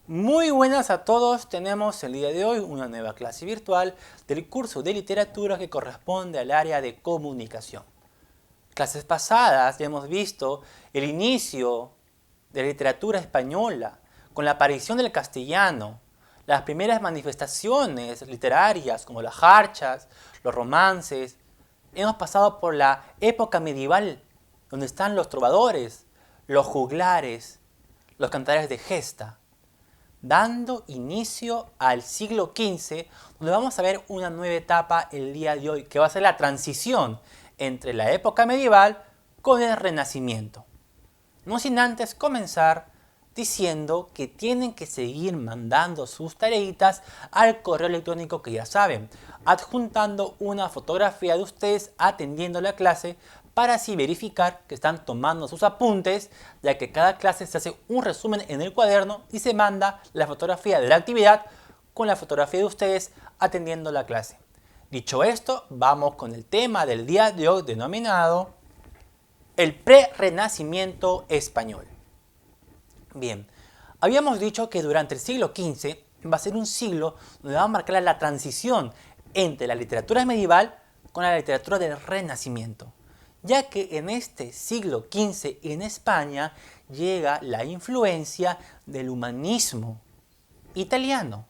Muy buenas a todos, tenemos el día de hoy una nueva clase virtual del curso de literatura que corresponde al área de comunicación. Clases pasadas ya hemos visto el inicio de la literatura española con la aparición del castellano, las primeras manifestaciones literarias como las jarchas, los romances. Hemos pasado por la época medieval donde están los trovadores, los juglares, los cantares de gesta, dando inicio al siglo XV, donde vamos a ver una nueva etapa el día de hoy, que va a ser la transición entre la época medieval con el Renacimiento. No sin antes comenzar diciendo que tienen que seguir mandando sus tareitas al correo electrónico que ya saben, adjuntando una fotografía de ustedes atendiendo la clase para así verificar que están tomando sus apuntes, ya que cada clase se hace un resumen en el cuaderno y se manda la fotografía de la actividad con la fotografía de ustedes atendiendo la clase. Dicho esto, vamos con el tema del día de hoy denominado el Prerrenacimiento español. Bien, habíamos dicho que durante el siglo XV va a ser un siglo donde va a marcar la transición entre la literatura medieval con la literatura del Renacimiento, ya que en este siglo XV en España llega la influencia del humanismo italiano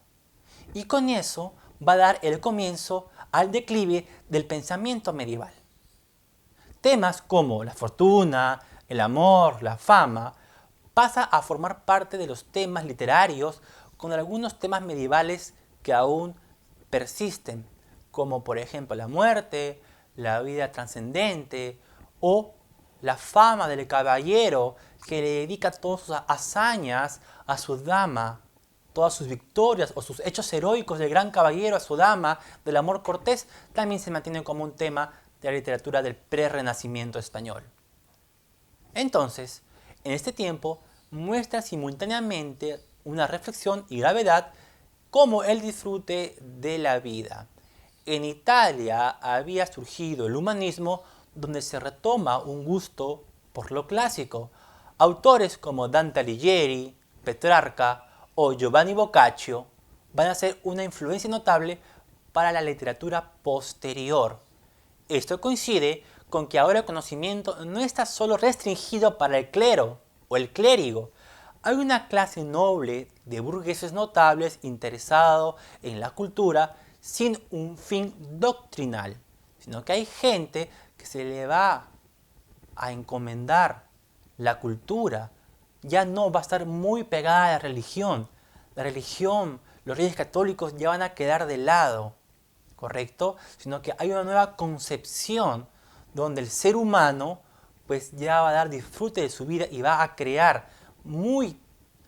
y con eso va a dar el comienzo al declive del pensamiento medieval. Temas como la fortuna, el amor, la fama, pasa a formar parte de los temas literarios con algunos temas medievales que aún persisten, como por ejemplo la muerte, la vida trascendente o la fama del caballero que le dedica todas sus hazañas a su dama, todas sus victorias o sus hechos heroicos del gran caballero a su dama, del amor cortés, también se mantiene como un tema de la literatura del prerrenacimiento español. Entonces, en este tiempo muestra simultáneamente una reflexión y gravedad como el disfrute de la vida. En Italia había surgido el humanismo donde se retoma un gusto por lo clásico. Autores como Dante Alighieri, Petrarca o Giovanni Boccaccio van a ser una influencia notable para la literatura posterior. Esto coincide con que ahora el conocimiento no está solo restringido para el clero o el clérigo. Hay una clase noble de burgueses notables interesados en la cultura sin un fin doctrinal, sino que hay gente que se le va a encomendar la cultura, ya no va a estar muy pegada a la religión. La religión, los reyes católicos ya van a quedar de lado, ¿correcto? Sino que hay una nueva concepción donde el ser humano pues ya va a dar disfrute de su vida y va a crear muy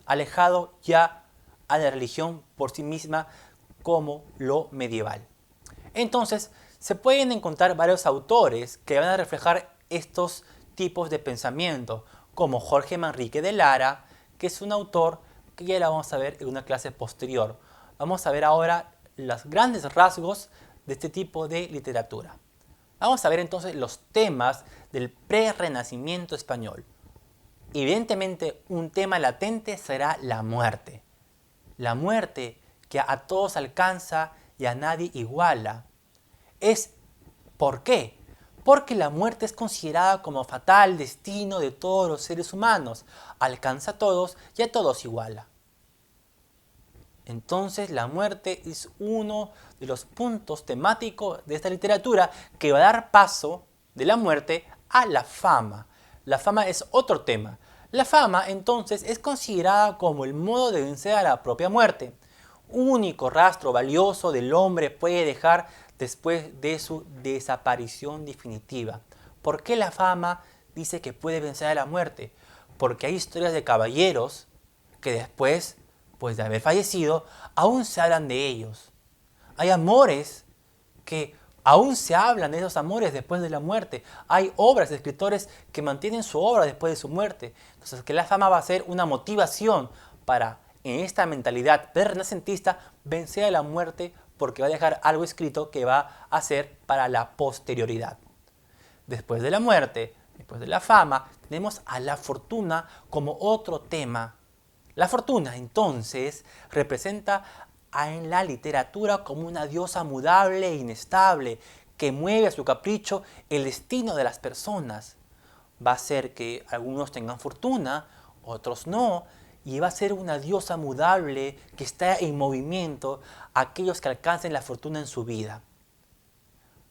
alejado ya a la religión por sí misma como lo medieval. Entonces, se pueden encontrar varios autores que van a reflejar estos tipos de pensamiento, como Jorge Manrique de Lara, que es un autor que ya la vamos a ver en una clase posterior. Vamos a ver ahora los grandes rasgos de este tipo de literatura. Vamos a ver entonces los temas del prerrenacimiento español. Evidentemente, un tema latente será la muerte. La muerte que a todos alcanza y a nadie iguala. ¿Por qué? Porque la muerte es considerada como fatal destino de todos los seres humanos. Alcanza a todos y a todos iguala. Entonces la muerte es uno de los puntos temáticos de esta literatura que va a dar paso de la muerte a la fama. La fama es otro tema. La fama entonces es considerada como el modo de vencer a la propia muerte. Único rastro valioso del hombre puede dejar después de su desaparición definitiva. ¿Por qué la fama dice que puede vencer a la muerte? Porque hay historias de caballeros que después pues de haber fallecido, aún se hablan de ellos. Hay amores que aún se hablan de esos amores después de la muerte. Hay obras de escritores que mantienen su obra después de su muerte. Entonces, que la fama va a ser una motivación para, en esta mentalidad renacentista, vencer a la muerte porque va a dejar algo escrito que va a ser para la posterioridad. Después de la muerte, después de la fama, tenemos a la fortuna como otro tema La fortuna, entonces, representa en la literatura como una diosa mudable e inestable que mueve a su capricho el destino de las personas. Va a ser que algunos tengan fortuna, otros no, y va a ser una diosa mudable que está en movimiento a aquellos que alcancen la fortuna en su vida.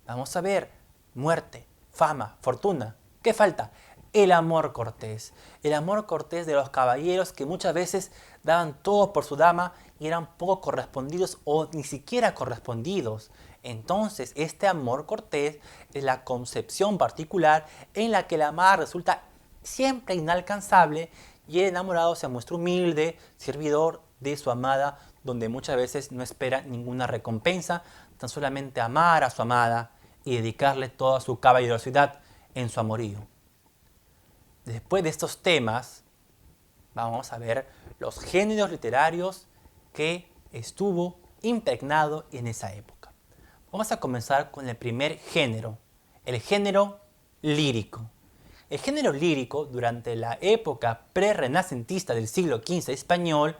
Vamos a ver, muerte, fama, fortuna. ¿Qué falta? El amor cortés. El amor cortés de los caballeros que muchas veces daban todo por su dama y eran poco correspondidos o ni siquiera correspondidos. Entonces, este amor cortés es la concepción particular en la que la amada resulta siempre inalcanzable y el enamorado se muestra humilde, servidor de su amada, donde muchas veces no espera ninguna recompensa, tan solamente amar a su amada y dedicarle toda su caballerosidad en su amorío. Después de estos temas, vamos a ver los géneros literarios que estuvo impregnado en esa época. Vamos a comenzar con el primer género, el género lírico. El género lírico, durante la época prerrenacentista del siglo XV español,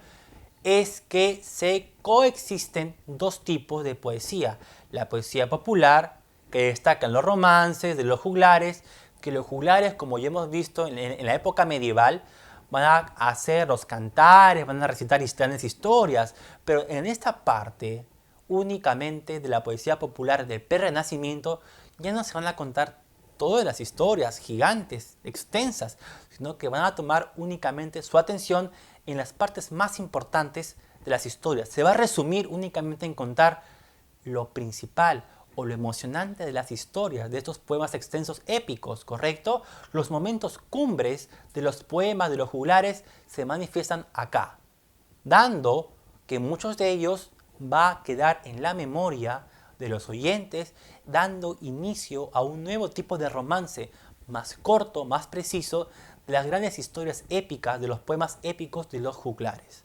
es que se coexisten dos tipos de poesía. La poesía popular, que destacan los romances, de los juglares, que los juglares, como ya hemos visto en la época medieval, van a hacer los cantares, van a recitar grandes historias, pero en esta parte únicamente de la poesía popular del prerrenacimiento ya no se van a contar todas las historias gigantes, extensas, sino que van a tomar únicamente su atención en las partes más importantes de las historias. Se va a resumir únicamente en contar lo principal o lo emocionante de las historias, de estos poemas extensos épicos, ¿correcto? Los momentos cumbres de los poemas de los juglares se manifiestan acá, dando que muchos de ellos va a quedar en la memoria de los oyentes, dando inicio a un nuevo tipo de romance, más corto, más preciso, de las grandes historias épicas, de los poemas épicos de los juglares.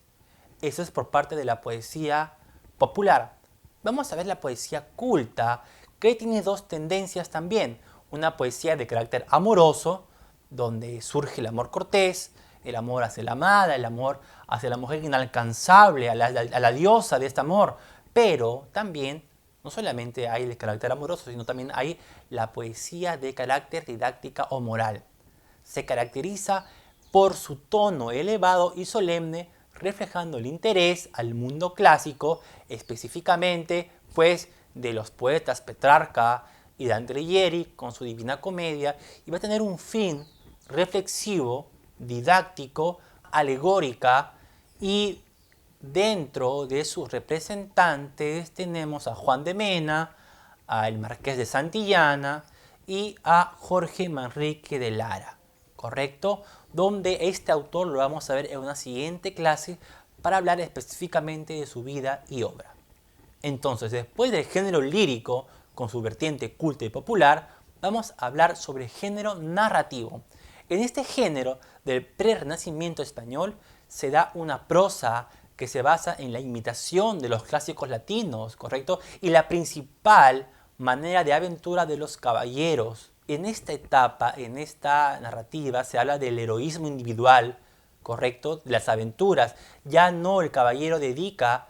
Eso es por parte de la poesía popular. Vamos a ver la poesía culta, que tiene dos tendencias también. Una poesía de carácter amoroso, donde surge el amor cortés, el amor hacia la amada, el amor hacia la mujer inalcanzable, a la diosa de este amor. Pero también, no solamente hay el carácter amoroso, sino también hay la poesía de carácter didáctica o moral. Se caracteriza por su tono elevado y solemne, reflejando el interés al mundo clásico, específicamente pues de los poetas Petrarca y Dante Alighieri con su Divina Comedia, y va a tener un fin reflexivo, didáctico, alegórica, y dentro de sus representantes tenemos a Juan de Mena, al Marqués de Santillana y a Jorge Manrique de Lara, ¿correcto? Donde este autor lo vamos a ver en una siguiente clase para hablar específicamente de su vida y obra. Entonces, después del género lírico, con su vertiente culta y popular, vamos a hablar sobre el género narrativo. En este género del prerrenacimiento español se da una prosa que se basa en la imitación de los clásicos latinos, ¿correcto? Y la principal manera de aventura de los caballeros. En esta etapa, en esta narrativa, se habla del heroísmo individual, ¿correcto? De las aventuras. Ya no el caballero dedica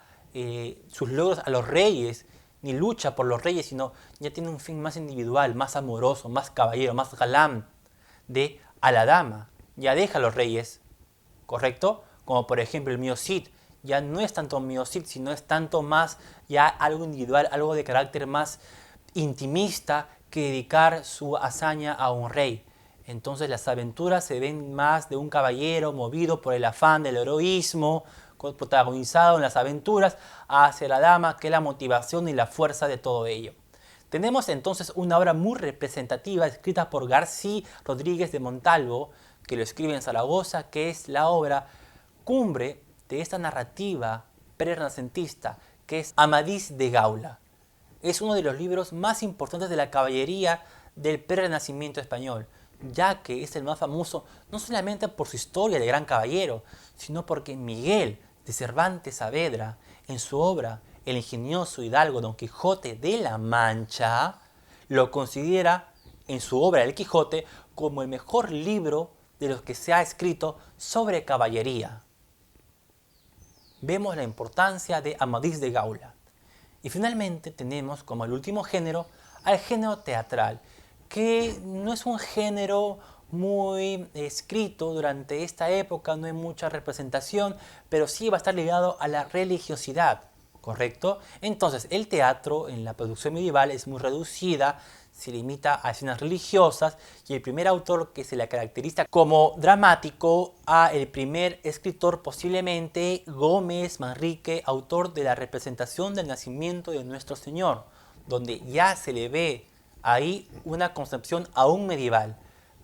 sus logros a los reyes, ni lucha por los reyes, sino ya tiene un fin más individual, más amoroso, más caballero, más galán, de a la dama. Ya deja a los reyes, ¿correcto? Como por ejemplo el mío Cid. Ya no es tanto mío Cid, sino es tanto más ya algo individual, algo de carácter más intimista que dedicar su hazaña a un rey. Entonces las aventuras se ven más de un caballero movido por el afán del heroísmo, protagonizado en las aventuras, hacia la dama, que es la motivación y la fuerza de todo ello. Tenemos entonces una obra muy representativa escrita por Garcí Rodríguez de Montalvo, que lo escribe en Zaragoza, que es la obra cumbre de esta narrativa prerrenacentista, que es Amadís de Gaula. Es uno de los libros más importantes de la caballería del prerrenacimiento español, ya que es el más famoso no solamente por su historia de gran caballero, sino porque Miguel de Cervantes Saavedra, en su obra El ingenioso hidalgo Don Quijote de la Mancha, lo considera en su obra El Quijote como el mejor libro de los que se ha escrito sobre caballería. vemos la importancia de Amadís de Gaula. Y finalmente tenemos como el último género al género teatral, que no es un género muy escrito durante esta época, no hay mucha representación, pero sí va a estar ligado a la religiosidad, ¿correcto? Entonces el teatro en la producción medieval es muy reducida, se limita a escenas religiosas y el primer autor que se le caracteriza como dramático a el primer escritor posiblemente Gómez Manrique, autor de la representación del nacimiento de nuestro Señor, donde ya se le ve ahí una concepción aún medieval.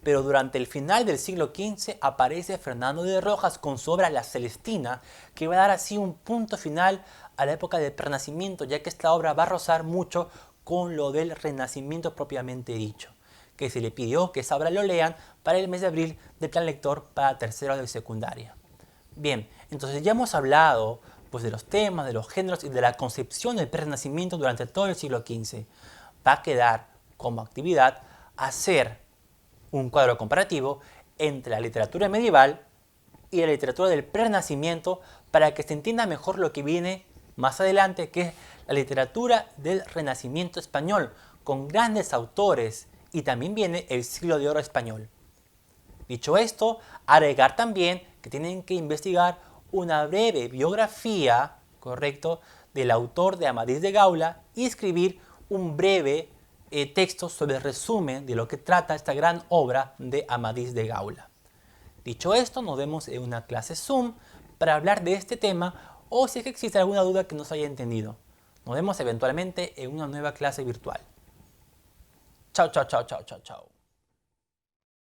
Pero durante el final del siglo XV aparece Fernando de Rojas con su obra La Celestina, que va a dar así un punto final a la época del Renacimiento, ya que esta obra va a rozar mucho con lo del Renacimiento propiamente dicho, que se le pidió que esa obra lo lean para el mes de abril del plan lector para terceros de secundaria. Bien, entonces ya hemos hablado pues, de los temas, de los géneros y de la concepción del Renacimiento durante todo el siglo XV. Va a quedar como actividad hacer un cuadro comparativo entre la literatura medieval y la literatura del Renacimiento para que se entienda mejor lo que viene más adelante, que es la literatura del Renacimiento español, con grandes autores, y también viene el siglo de oro español. Dicho esto, agregar también que tienen que investigar una breve biografía, ¿correcto?, del autor de Amadís de Gaula y escribir un breve texto sobre el resumen de lo que trata esta gran obra de Amadís de Gaula. Dicho esto, nos vemos en una clase Zoom para hablar de este tema o si es que existe alguna duda que no se haya entendido. Nos vemos eventualmente en una nueva clase virtual. Chao, chao, chao, chao, chao, chao.